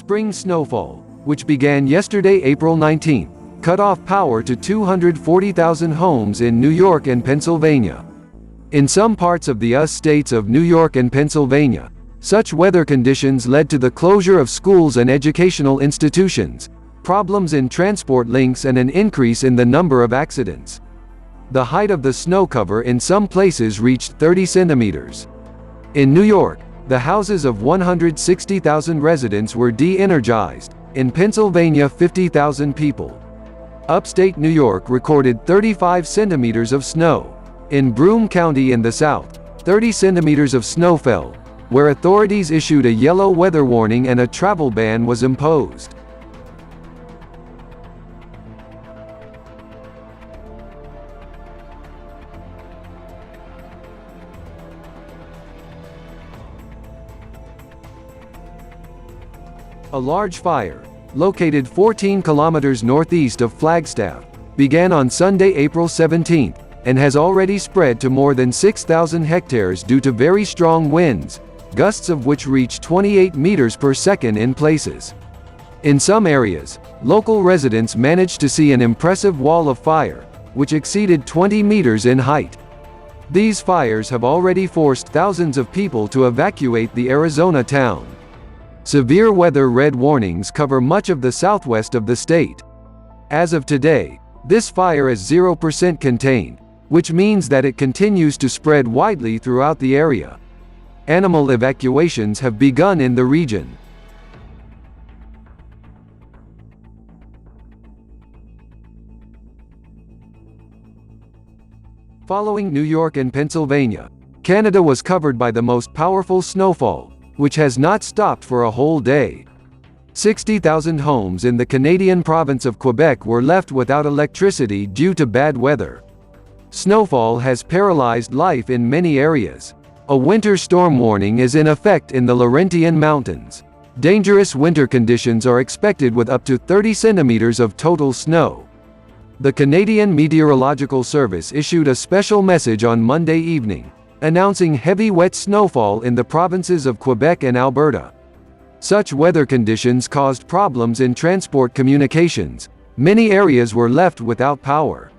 spring snowfall, which began yesterday, April 19, cut off power to 240,000 homes in New York and Pennsylvania. In some parts of the US states of New York and Pennsylvania, such weather conditions led to the closure of schools and educational institutions, problems in transport links, and an increase in the number of accidents. The height of the snow cover in some places reached 30 centimeters. In New York, the houses of 160,000 residents were de-energized. In Pennsylvania, 50,000 people. Upstate New York recorded 35 centimeters of snow. In Broome County in the south, 30 centimeters of snow fell, where authorities issued a yellow weather warning and a travel ban was imposed. A large fire, located 14 kilometers northeast of Flagstaff, began on Sunday, April 17, and has already spread to more than 6,000 hectares due to very strong winds, gusts of which reach 28 meters per second in places. In some areas, local residents managed to see an impressive wall of fire, which exceeded 20 meters in height. These fires have already forced thousands of people to evacuate the Arizona town. Severe weather red warnings cover much of the southwest of the state. As of today, this fire is 0% contained, which means that it continues to spread widely throughout the area. Animal evacuations have begun in the region. Following New York and Pennsylvania, Canada was covered by the most powerful snowfall, which has not stopped for a whole day. 60,000 homes in the Canadian province of Quebec were left without electricity due to bad weather. Snowfall has paralyzed life in many areas. A winter storm warning is in effect in the Laurentian Mountains. Dangerous winter conditions are expected with up to 30 centimeters of total snow. The Canadian Meteorological Service issued a special message on Monday evening, announcing heavy wet snowfall in the provinces of Quebec and Alberta. Such weather conditions caused problems in transport communications. Many areas were left without power.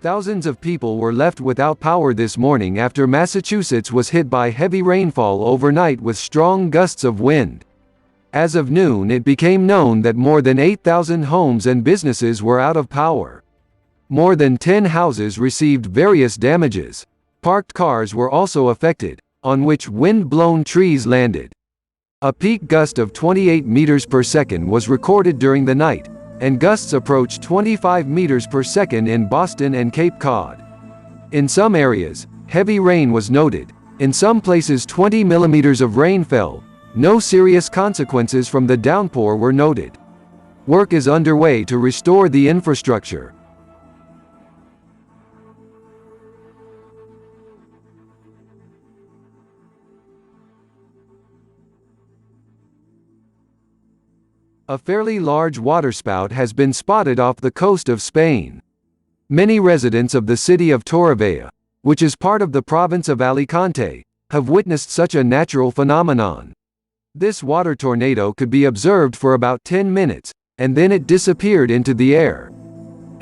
Thousands of people were left without power this morning after Massachusetts was hit by heavy rainfall overnight with strong gusts of wind. As of noon, it became known that more than 8,000 homes and businesses were out of power. More than 10 houses received various damages. Parked cars were also affected, on which wind-blown trees landed. A peak gust of 28 meters per second was recorded during the night, and gusts approached 25 meters per second in Boston and Cape Cod. In some areas, heavy rain was noted. In some places 20 millimeters of rain fell. No serious consequences from the downpour were noted. Work is underway to restore the infrastructure. A fairly large waterspout has been spotted off the coast of Spain. Many residents of the city of Torrevieja, which is part of the province of Alicante, have witnessed such a natural phenomenon. This water tornado could be observed for about 10 minutes, and then it disappeared into the air.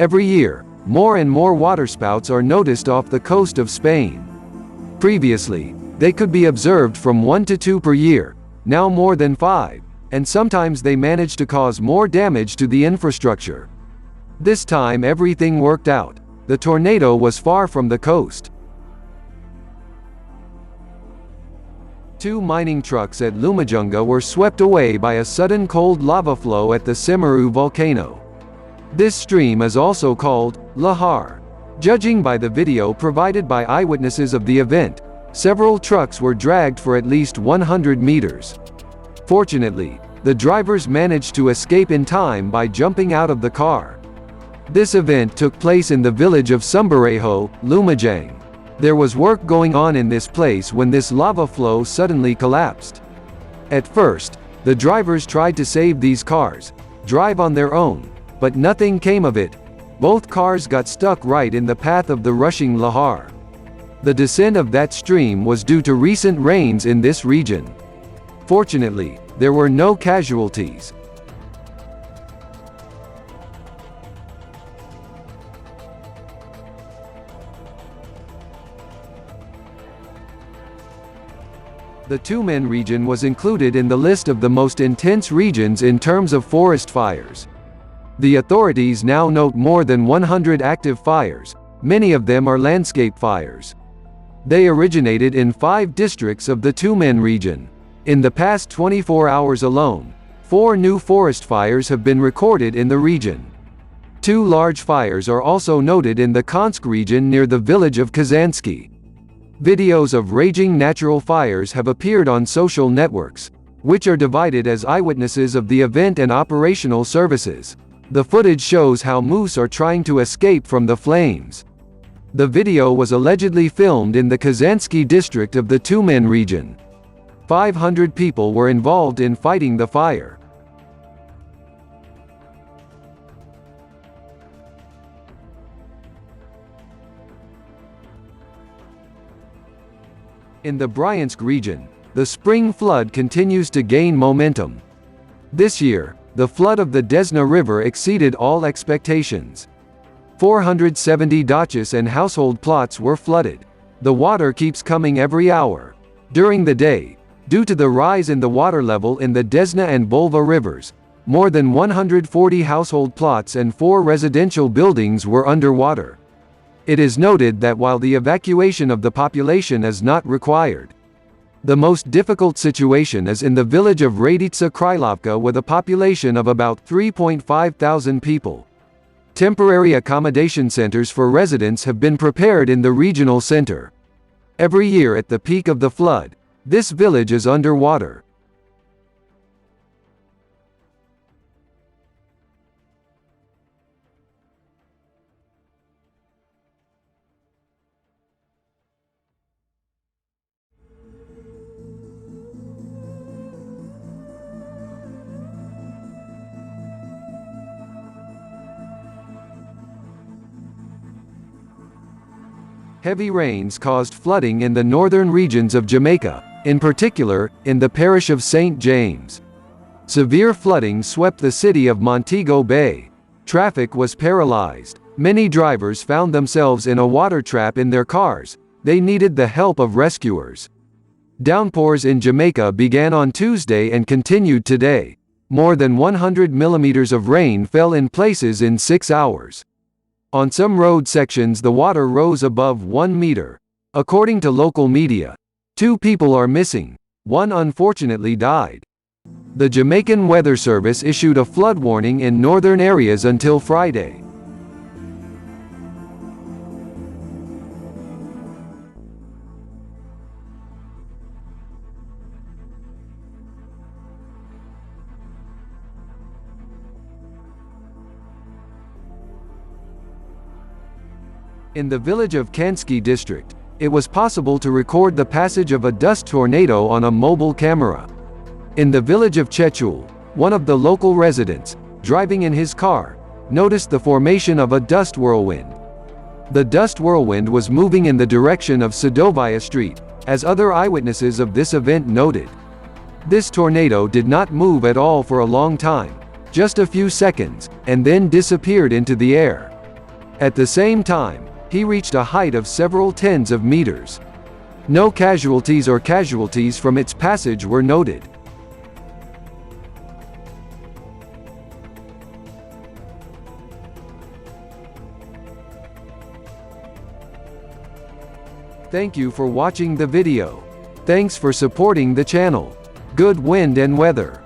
Every year, more and more waterspouts are noticed off the coast of Spain. Previously, they could be observed from 1 to 2 per year, now more than 5. And sometimes they manage to cause more damage to the infrastructure. This time everything worked out. The tornado was far from the coast. 2 mining trucks at Lumajunga were swept away by a sudden cold lava flow at the SEMERU volcano. This stream is also called lahar. Judging by the video provided by eyewitnesses of the event, several trucks were dragged for at least 100 meters. Fortunately, the drivers managed to escape in time by jumping out of the car. This event took place in the village of Sumberejo, Lumajang. There was work going on in this place when this lava flow suddenly collapsed. At first, the drivers tried to save these cars, drive on their own, but nothing came of it. Both cars got stuck right in the path of the rushing lahar. The descent of that stream was due to recent rains in this region. Fortunately, there were no casualties. The TYUMEN region was included in the list of the most intense regions in terms of forest fires. The authorities now note more than 100 active fires, many of them are landscape fires. They originated in 5 districts of the TYUMEN region. In the past 24 hours alone, 4 new forest fires have been recorded in the region. 2 large fires are also noted in the Kansk region near the village of Kazansky. Videos of raging natural fires have appeared on social networks, which are divided as eyewitnesses of the event and operational services. The footage shows how moose are trying to escape from the flames. The video was allegedly filmed in the Kazansky district of the TYUMEN region. 500 people were involved in fighting the fire. In the Bryansk region, the spring flood continues to gain momentum. This year, the flood of the Desna River exceeded all expectations. 470 dachas and household plots were flooded. The water keeps coming every hour. During the day, due to the rise in the water level in the Desna and Bolva rivers, more than 140 household plots and 4 residential buildings were underwater. It is noted that while the evacuation of the population is not required, the most difficult situation is in the village of Raditsa Krylovka with a population of about 3.5 thousand people. Temporary accommodation centers for residents have been prepared in the regional center. Every year at the peak of the flood, this village is underwater. Heavy rains caused flooding in the northern regions of Jamaica, in particular, in the parish of St. James. Severe flooding swept the city of Montego Bay. Traffic was paralyzed. Many drivers found themselves in a water trap in their cars. They needed the help of rescuers. Downpours in Jamaica began on Tuesday and continued today. More than 100 millimeters of rain fell in places in 6 hours. On some road sections the water rose above 1 meter. According to local media, 2 people are missing. 1 unfortunately died. The Jamaican Weather Service issued a flood warning in northern areas until Friday. In the village of Kansky district, it was possible to record the passage of a dust tornado on a mobile camera. In the village of Chechul, one of the local residents, driving in his car, noticed the formation of a dust whirlwind. The dust whirlwind was moving in the direction of Sadovaya Street, as other eyewitnesses of this event noted. This tornado did not move at all for a long time, just a few seconds, and then disappeared into the air. At the same time, he reached a height of several tens of meters. No casualties from its passage were noted. Thank you for watching the video. Thanks for supporting the channel. Good wind and weather.